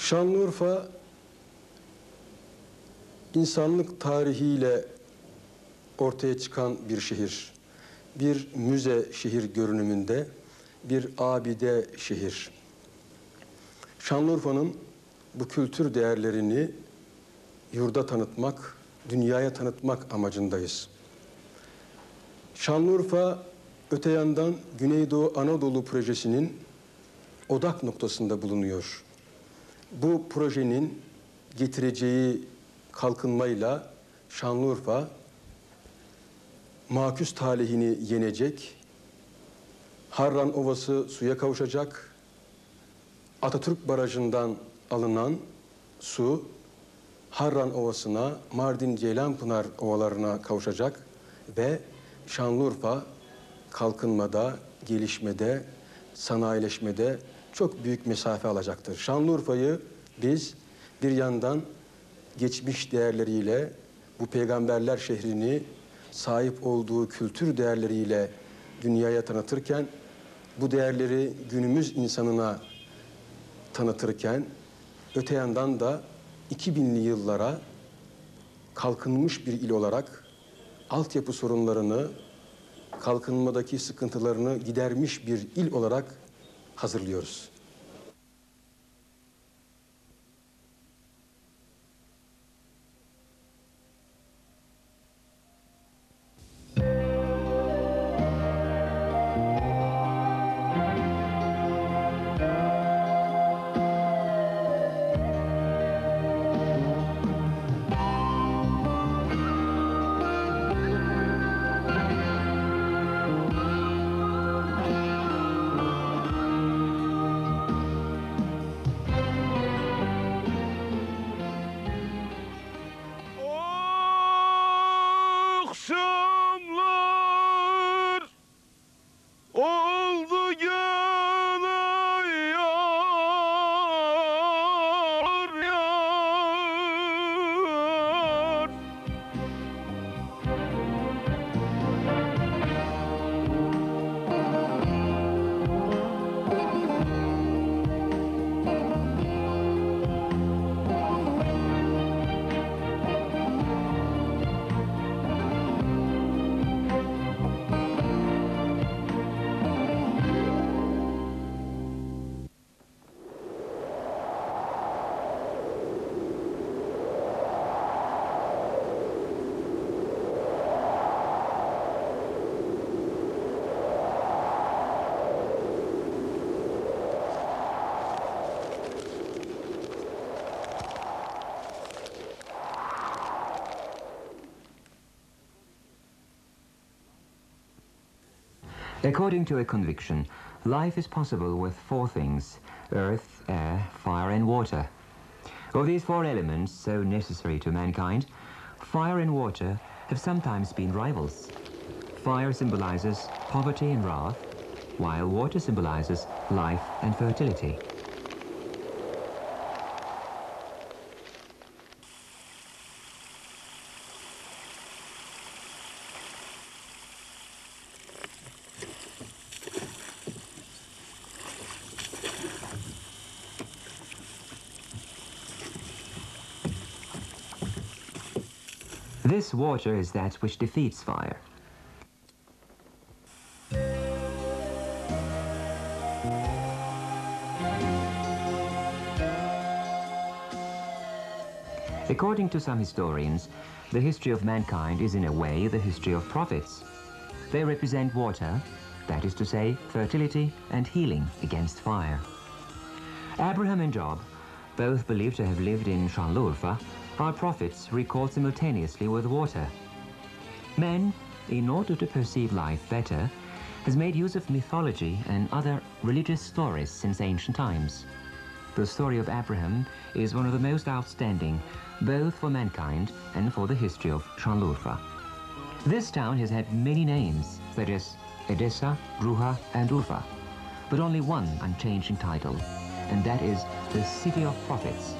Şanlıurfa, insanlık tarihiyle ortaya çıkan bir şehir. Bir müze şehir görünümünde, bir abide şehir. Şanlıurfa'nın bu kültür değerlerini yurda tanıtmak, dünyaya tanıtmak amacındayız. Şanlıurfa, öte yandan Güneydoğu Anadolu Projesi'nin odak noktasında bulunuyor. Bu projenin getireceği kalkınmayla Şanlıurfa maküs talihini yenecek, Harran Ovası suya kavuşacak, Atatürk Barajı'ndan alınan su Harran Ovası'na, Mardin-Ceylanpınar ovalarına kavuşacak ve Şanlıurfa kalkınmada, gelişmede, sanayileşmede çok büyük mesafe alacaktır. Şanlıurfa'yı biz bir yandan geçmiş değerleriyle, bu peygamberler şehrini sahip olduğu kültür değerleriyle dünyaya tanıtırken, bu değerleri günümüz insanına tanıtırken, öte yandan da 2000'li yıllara kalkınmış bir il olarak altyapı sorunlarını, kalkınmadaki sıkıntılarını gidermiş bir il olarak hazırlıyoruz. According to a conviction, life is possible with four things: earth, air, fire and water. Of these four elements so necessary to mankind, fire and water have sometimes been rivals. Fire symbolizes poverty and wrath, while water symbolizes life and fertility. This water is that which defeats fire. According to some historians, the history of mankind is in a way the history of prophets. They represent water, that is to say, fertility and healing against fire. Abraham and Job, both believed to have lived in Şanlıurfa, our prophets record simultaneously with water. Man, in order to perceive life better, has made use of mythology and other religious stories since ancient times. The story of Abraham is one of the most outstanding, both for mankind and for the history of Şanlıurfa. This town has had many names, such as Edessa, Ruha and Urfa, but only one unchanging title, and that is the City of Prophets.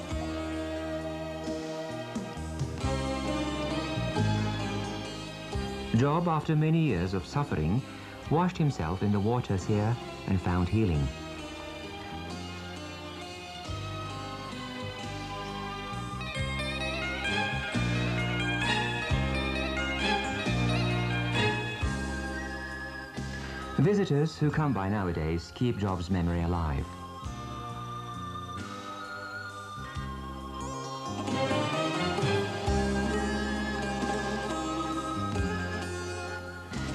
Job, after many years of suffering, washed himself in the waters here and found healing. Visitors who come by nowadays keep Job's memory alive.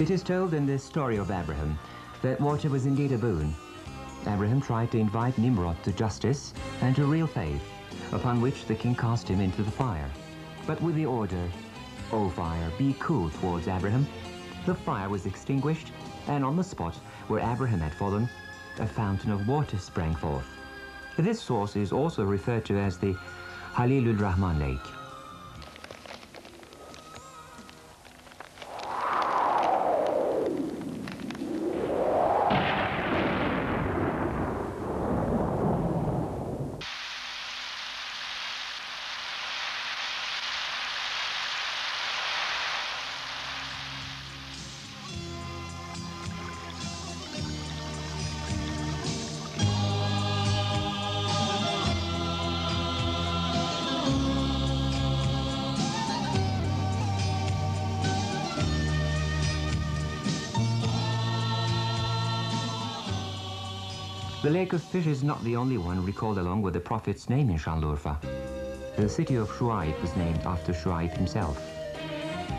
It is told in this story of Abraham that water was indeed a boon. Abraham tried to invite Nimrod to justice and to real faith, upon which the king cast him into the fire. But with the order, "O fire, be cool towards Abraham," the fire was extinguished, and on the spot where Abraham had fallen, a fountain of water sprang forth. This source is also referred to as the Halilul Rahman Lake. The Lake of Fish is not the only one recalled along with the Prophet's name in Şanlıurfa. The city of Şuayb was named after Şuayb himself.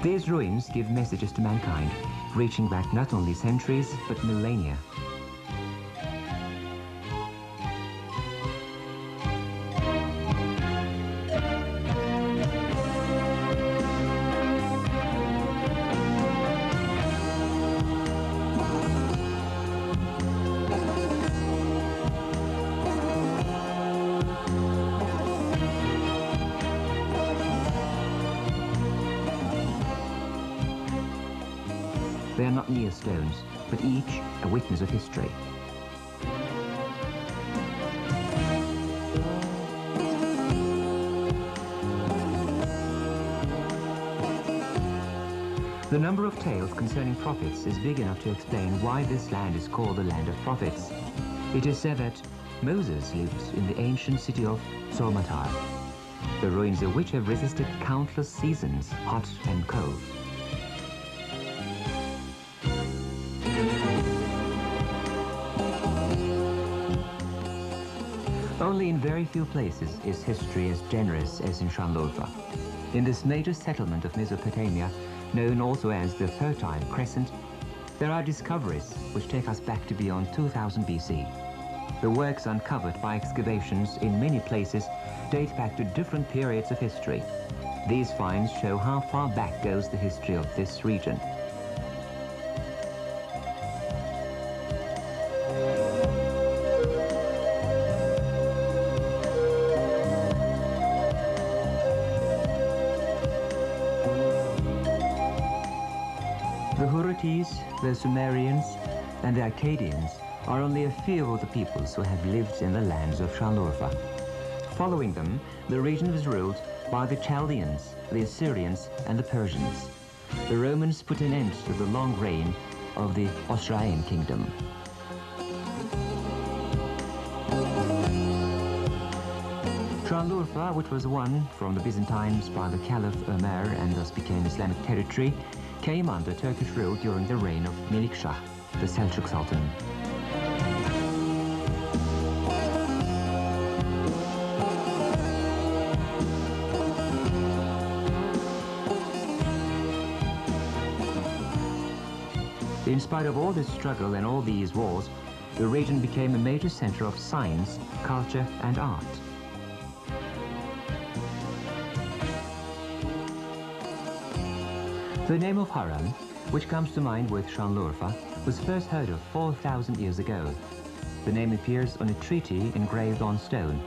These ruins give messages to mankind, reaching back not only centuries, but millennia. They are not mere stones, but each a witness of history. The number of tales concerning prophets is big enough to explain why this land is called the land of prophets. It is said that Moses lived in the ancient city of Solmatar, the ruins of which have resisted countless seasons, hot and cold. Only in very few places is history as generous as in Şanlıurfa. In this major settlement of Mesopotamia, known also as the Fertile Crescent, there are discoveries which take us back to beyond 2000 BC. The works uncovered by excavations in many places date back to different periods of history. These finds show how far back goes the history of this region. The Hurrites, the Sumerians, and the Akkadians are only a few of the peoples who have lived in the lands of Şanlıurfa. Following them, the region was ruled by the Chaldeans, the Assyrians, and the Persians. The Romans put an end to the long reign of the Osroene kingdom. Şanlıurfa, which was won from the Byzantines by the Caliph Ömer and thus became Islamic territory, came under Turkish rule during the reign of Melikshah, the Seljuk Sultan. In spite of all this struggle and all these wars, the region became a major center of science, culture, and art. The name of Harran, which comes to mind with Şanlıurfa, was first heard of 4,000 years ago. The name appears on a treaty engraved on stone.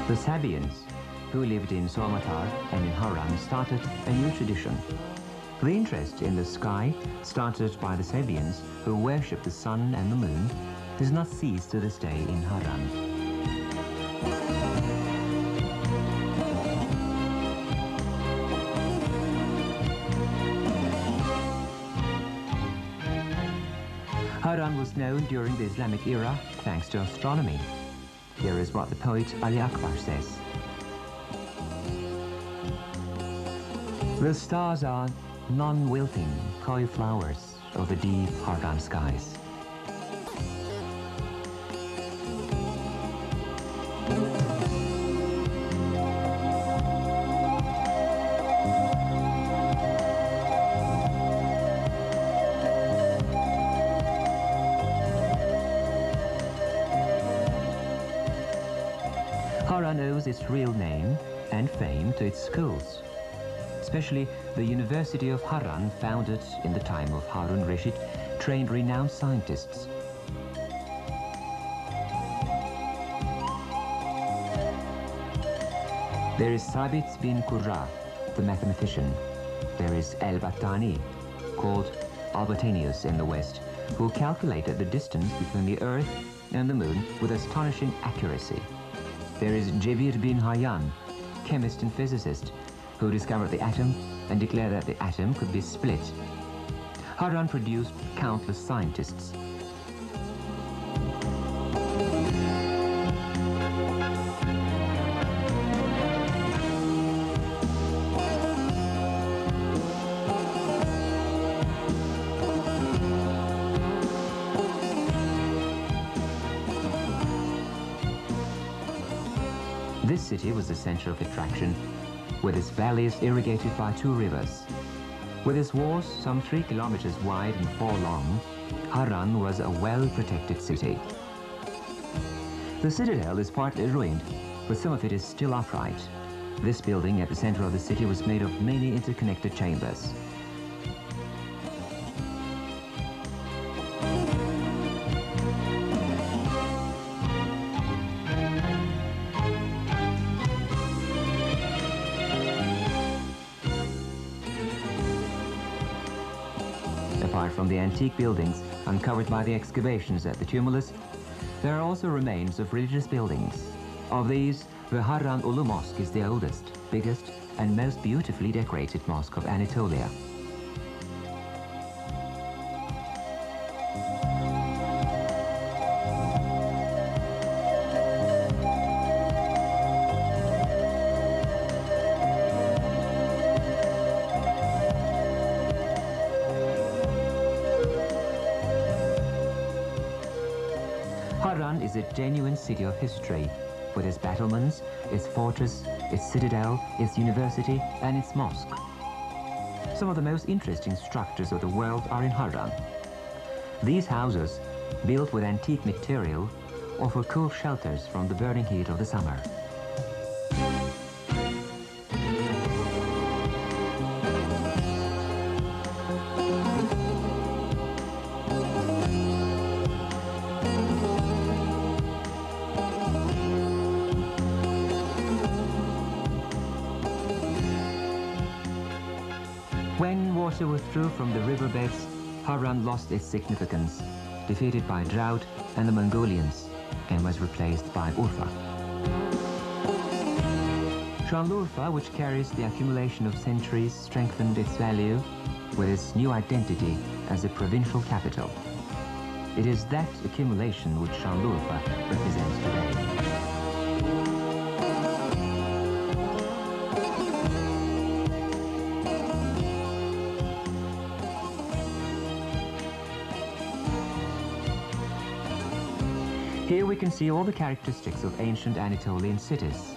The Sabians, who lived in Solmatar and in Harran, started a new tradition. The interest in the sky, started by the Sabians, who worship the sun and the moon, does not cease to this day in Harran. Harran was known during the Islamic era thanks to astronomy. here is what the poet Ali Akbar says. The stars are non-wilting, coy flowers of the deep Harran skies. Harran owes its real name and fame to its schools, especially the University of Harran, founded in the time of Harun Reşit, trained renowned scientists. There is Sabit bin Qurra, the mathematician. There is Al-Battani, called Albatanius in the West, who calculated the distance between the Earth and the Moon with astonishing accuracy. There is Jebir bin Hayyan, chemist and physicist, who discovered the atom and declared that the atom could be split. Harran produced countless scientists. This city was the center of attraction, with its valleys irrigated by 2 rivers. With its walls some 3 kilometers wide and 4 long, Harran was a well-protected city. The citadel is partly ruined, but some of it is still upright. This building at the center of the city was made of many interconnected chambers. Apart from the antique buildings uncovered by the excavations at the tumulus, there are also remains of religious buildings. Of these, the Harran Ulu Mosque is the oldest, biggest, and most beautifully decorated mosque of Anatolia. Harran is a genuine city of history, with its battlements, its fortress, its citadel, its university, and its mosque. Some of the most interesting structures of the world are in Harran. These houses, built with antique material, offer cool shelters from the burning heat of the summer. When water withdrew from the riverbeds, Harran lost its significance, defeated by drought and the Mongolians, and was replaced by Urfa. Şanlıurfa, which carries the accumulation of centuries, strengthened its value with its new identity as a provincial capital. It is that accumulation which Şanlıurfa represents today. Here we can see all the characteristics of ancient Anatolian cities.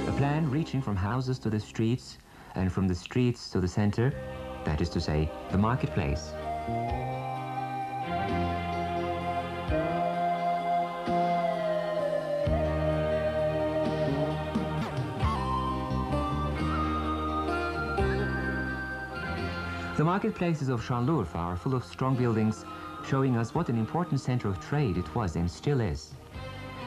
A plan reaching from houses to the streets, and from the streets to the center, that is to say, the marketplace. The marketplaces of Şanlıurfa are full of strong buildings, showing us what an important center of trade it was and still is.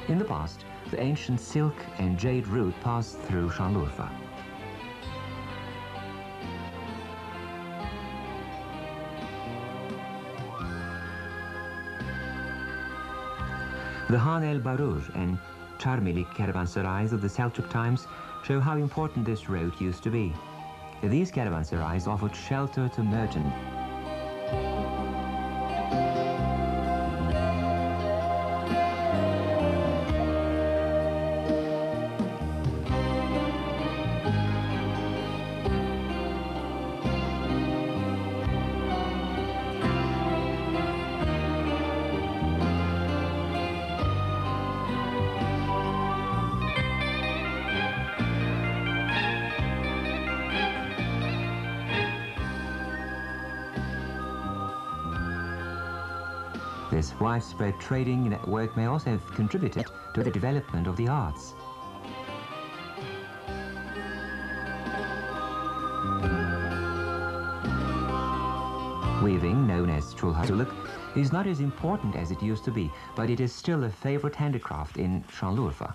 In the past, the ancient silk and jade route passed through Şanlıurfa. The Han el Barur and Çarmıhlı caravanserais of the Selçuk times show how important this road used to be. These caravanserais offered shelter to merchants. This widespread trading network may also have contributed to the development of the arts. Weaving, known as çulhaçılık, is not as important as it used to be, but it is still a favorite handicraft in Şanlıurfa.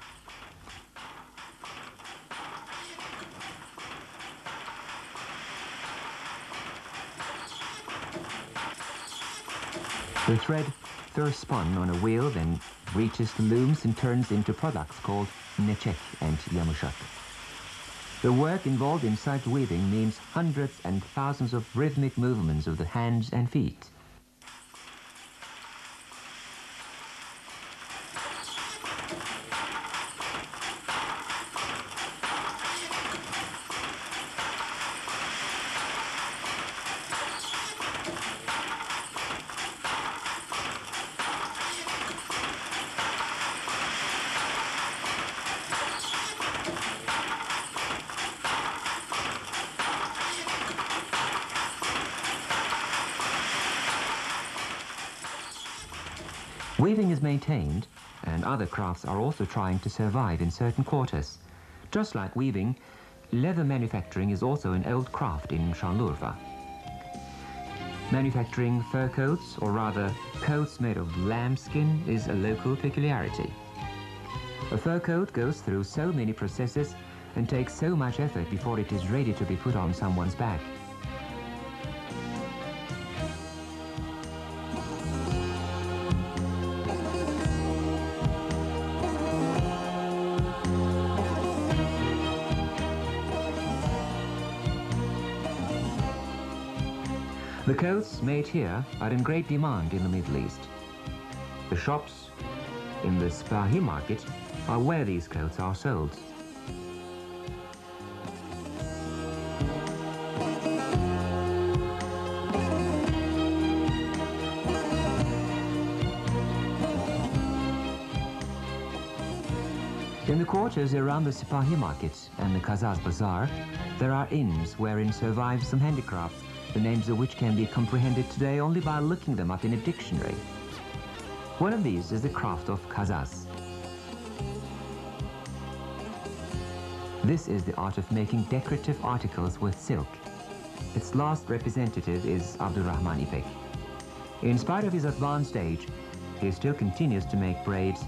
The thread first spun on a wheel, then reaches the looms and turns into products called neçek and yamuşak. The work involved in such weaving means hundreds and thousands of rhythmic movements of the hands and feet. Weaving is maintained, and other crafts are also trying to survive in certain quarters. Just like weaving, leather manufacturing is also an old craft in Şanlıurfa. Manufacturing fur coats, or rather coats made of lambskin, is a local peculiarity. A fur coat goes through so many processes and takes so much effort before it is ready to be put on someone's back. The coats made here are in great demand in the Middle East. The shops in the Sipahi market are where these coats are sold. In the quarters around the Sipahi market and the Kazaz Bazaar, there are inns wherein survive some handicrafts, the names of which can be comprehended today only by looking them up in a dictionary. One of these is the craft of Kazaz. This is the art of making decorative articles with silk. Its last representative is Abdurrahman İpek. In spite of his advanced age, he still continues to make braids,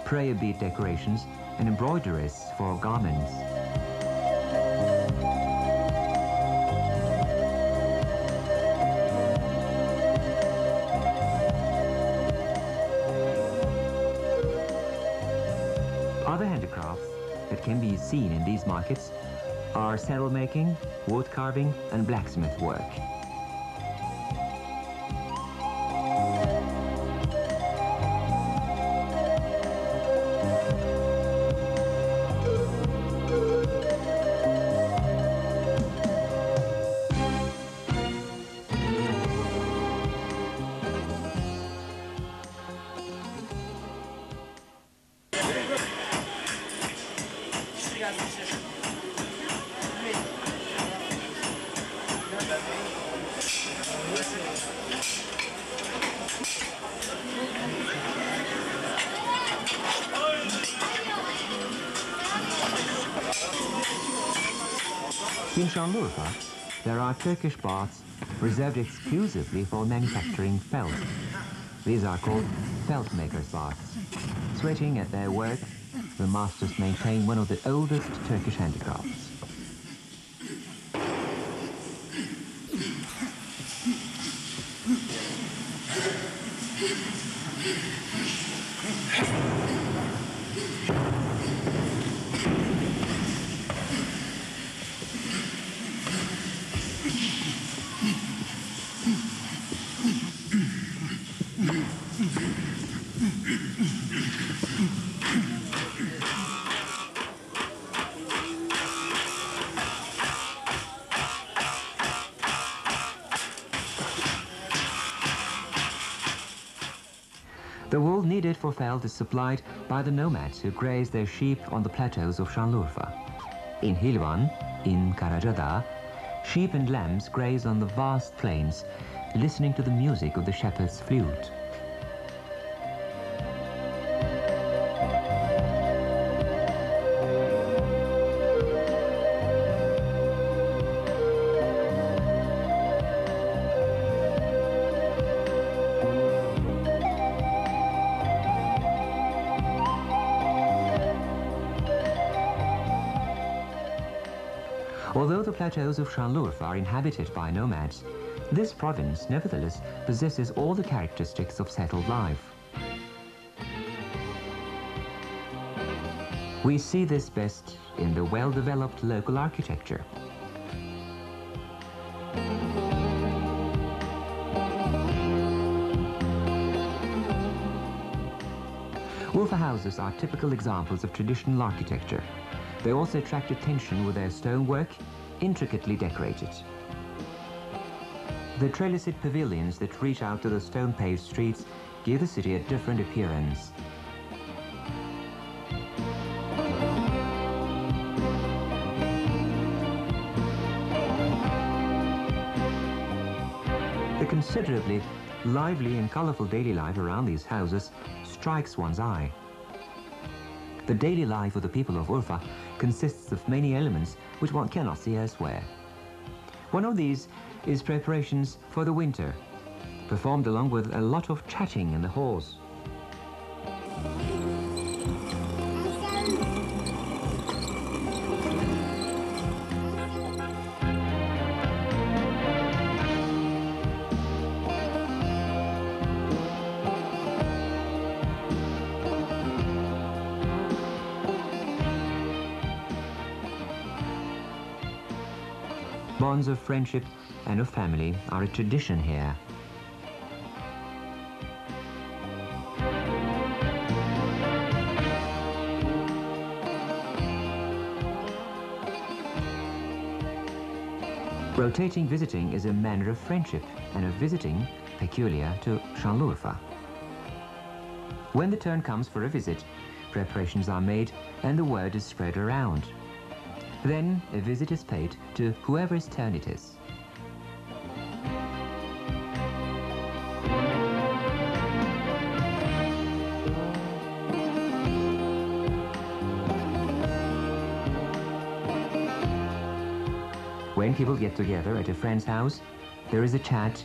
prayer bead decorations, and embroideries for garments. Other handicrafts that can be seen in these markets are saddle making, wood carving, and blacksmith work. In Şanlıurfa, there are Turkish baths reserved exclusively for manufacturing felt. These are called felt makers' baths. Sweating at their work, the masters maintain one of the oldest Turkish handicrafts. The wool needed for felt is supplied by the nomads who graze their sheep on the plateaus of Şanlıurfa. In Hilvan, in Karacadağ, sheep and lambs graze on the vast plains, listening to the music of the shepherd's flute. Although the plateaus of Şanlıurfa are inhabited by nomads, this province nevertheless possesses all the characteristics of settled life. We see this best in the well-developed local architecture. Urfa houses are typical examples of traditional architecture. They also attract attention with their stonework, intricately decorated. The trellised pavilions that reach out to the stone-paved streets give the city a different appearance. The considerably lively and colorful daily life around these houses strikes one's eye. The daily life of the people of Urfa consists of many elements which one cannot see elsewhere. One of these is preparations for the winter, performed along with a lot of chatting in the halls. Bonds of friendship and of family are a tradition here. Rotating visiting is a manner of friendship and of visiting peculiar to Şanlıurfa. When the turn comes for a visit, preparations are made and the word is spread around. Then a visit is paid to whoever's turn it is. When people get together at a friend's house, there is a chat,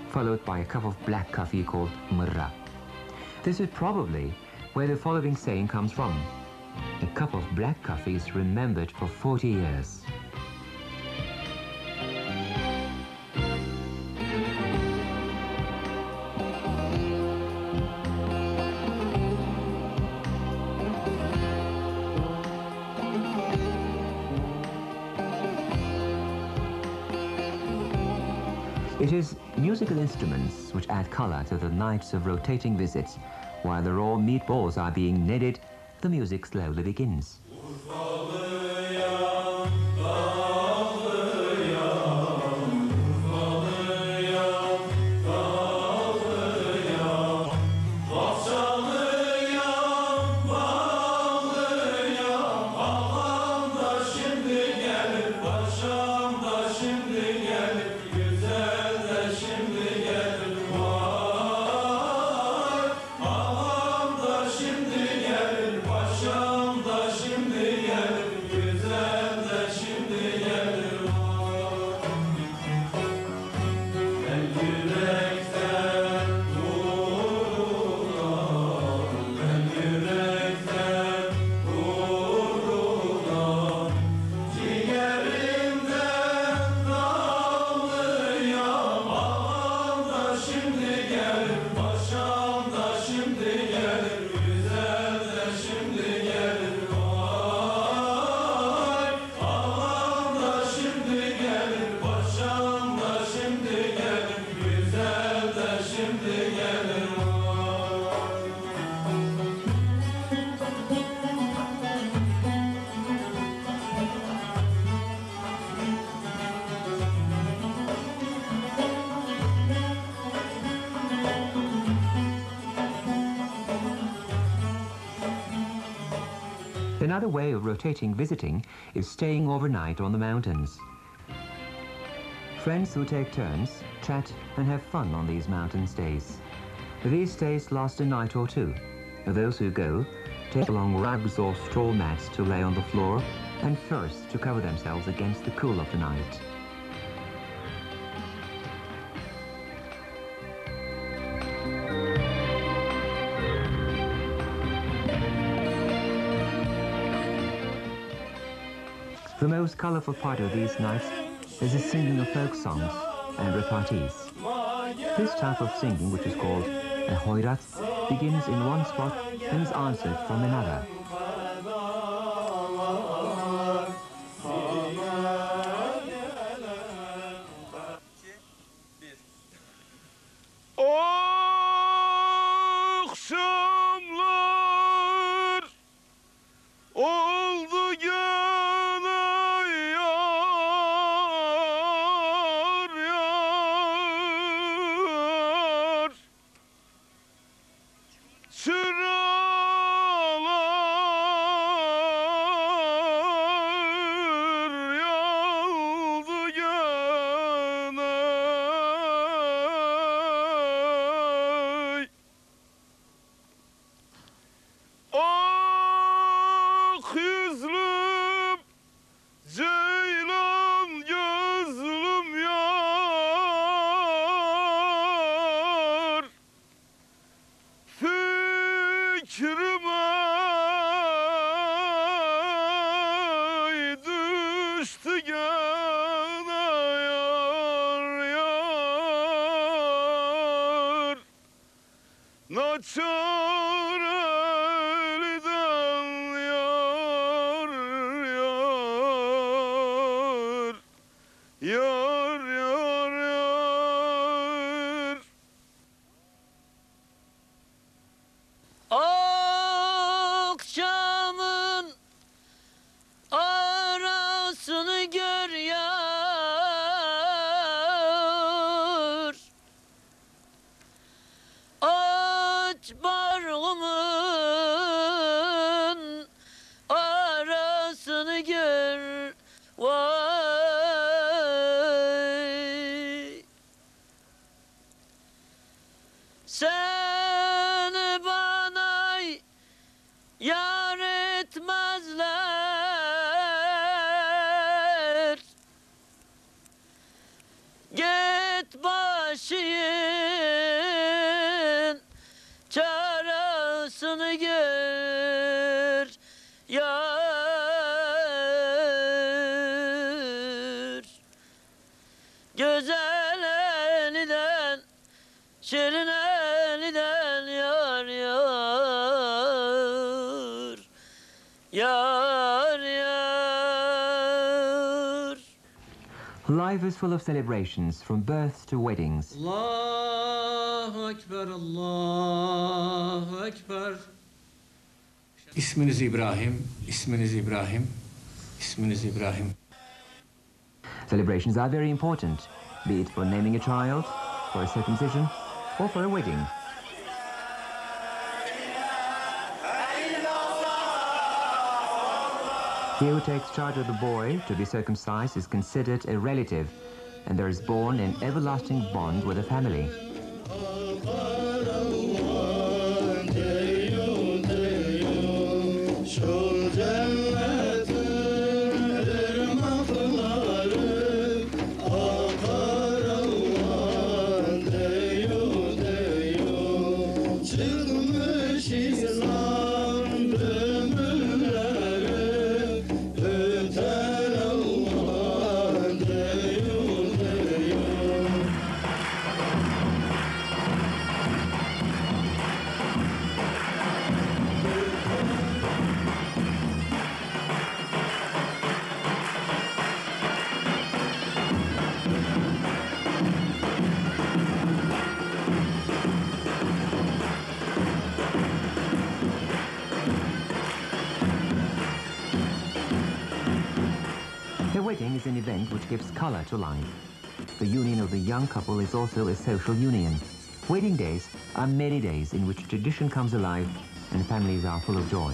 followed by a cup of black coffee called mırra. This is probably where the following saying comes from. A cup of black coffee is remembered for 40 years. It is musical instruments which add color to the nights of rotating visits. While the raw meatballs are being kneaded, the music slowly begins. Another way of rotating visiting is staying overnight on the mountains. Friends who take turns chat and have fun on these mountain stays. These stays last a night or two. Those who go take along rugs or straw mats to lay on the floor and furs to cover themselves against the cool of the night. The most colorful part of these nights is the singing of folk songs and repartees. This type of singing, which is called a hoyrat, begins in one spot and is answered from another. Akşamlar oldu gene yar yar çıralar yandı gene. Ah yüzlüm, ceylan gözlüm yar, fikrime düştü gene yar yar. Naçar elden yar yar, yar yar yar. Akşamın arasını gör yar, aç barğımın arasını gör vay. Seni bana yar etmezler, git başın çaresini gör yar. Güzel eliden, şirin eliden yar yar, yar yar. Life is full of celebrations from births to weddings. Allahu Ekber, Allahu Ekber. İsminiz İbrahim, isminiz İbrahim, isminiz İbrahim. Celebrations are very important, be it for naming a child, for a circumcision, or for a wedding. He who takes charge of the boy to be circumcised is considered a relative, and there is born an everlasting bond with the family. The wedding is an event which gives color to life. The union of the young couple is also a social union. Wedding days are merry days in which tradition comes alive and families are full of joy.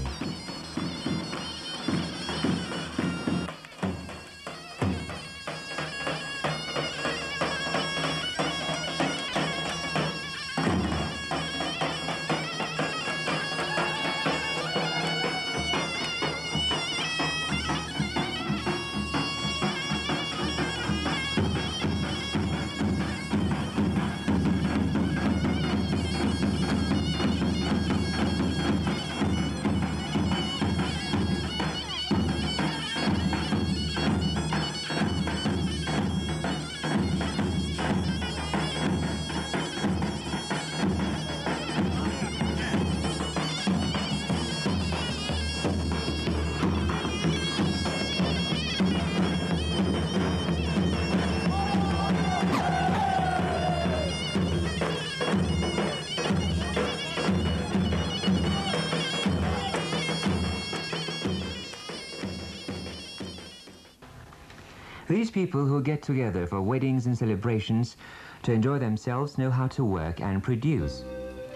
These people who get together for weddings and celebrations to enjoy themselves know how to work and produce.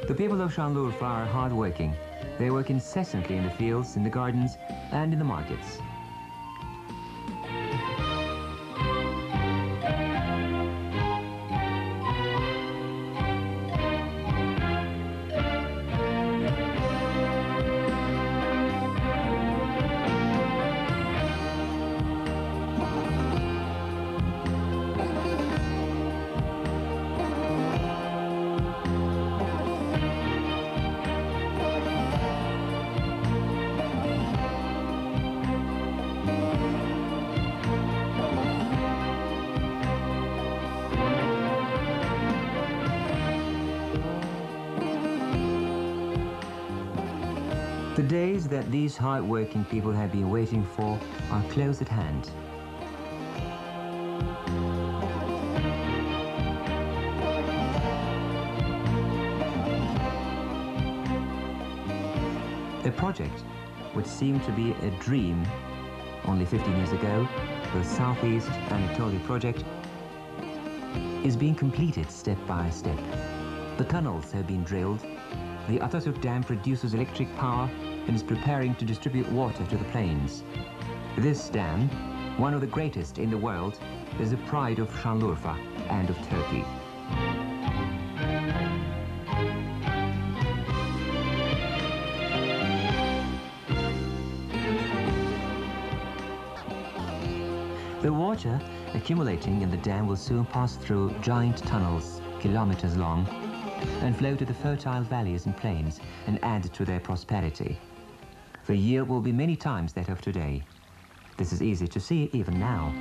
The people of Şanlıurfa are hard-working. They work incessantly in the fields, in the gardens, and in the markets. The days that these hard-working people have been waiting for are close at hand. A project which seemed to be a dream only 15 years ago, the Southeast Anatolia project, is being completed step by step. The tunnels have been drilled. The Ateşi dam produces electric power and is preparing to distribute water to the plains. This dam, one of the greatest in the world, is the pride of Şanlıurfa and of Turkey. The water accumulating in the dam will soon pass through giant tunnels, kilometers long, and flow to the fertile valleys and plains and add to their prosperity. The yield will be many times that of today. This is easy to see even now.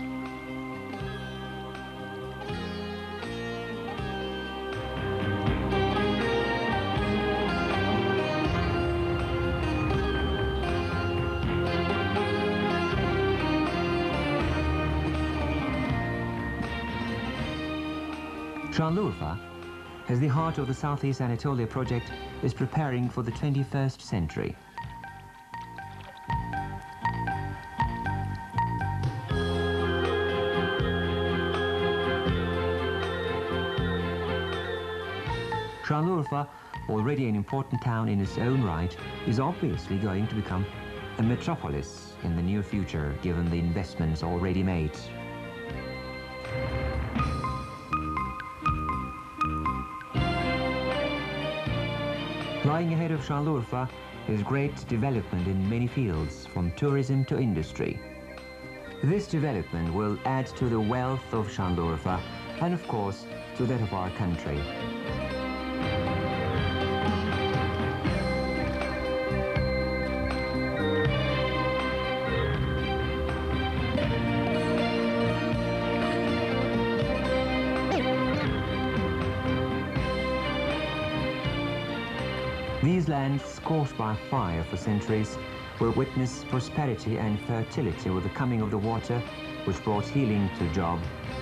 Şanlıurfa, as the heart of the Southeast Anatolia project, is preparing for the 21st century. Şanlıurfa, already an important town in its own right, is obviously going to become a metropolis in the near future, given the investments already made. Lying ahead of Şanlıurfa is great development in many fields, from tourism to industry. This development will add to the wealth of Şanlıurfa and, of course, to that of our country. These lands, scorched by fire for centuries, will witness prosperity and fertility with the coming of the water, which brought healing to Job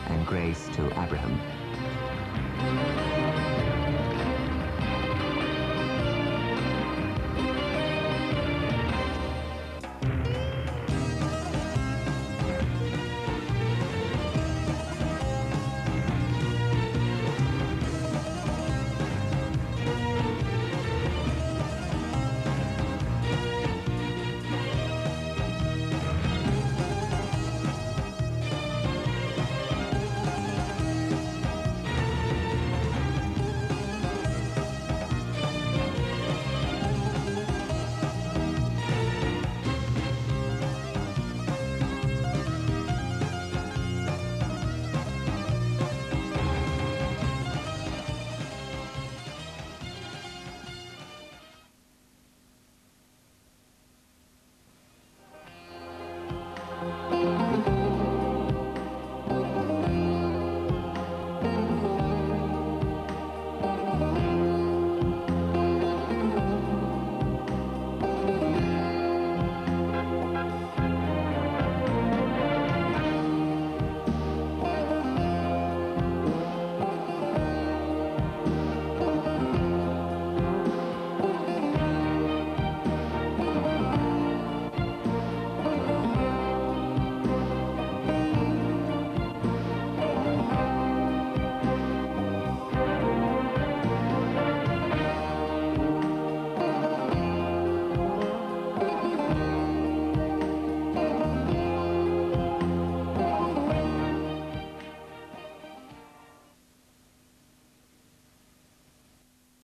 and grace to Abraham.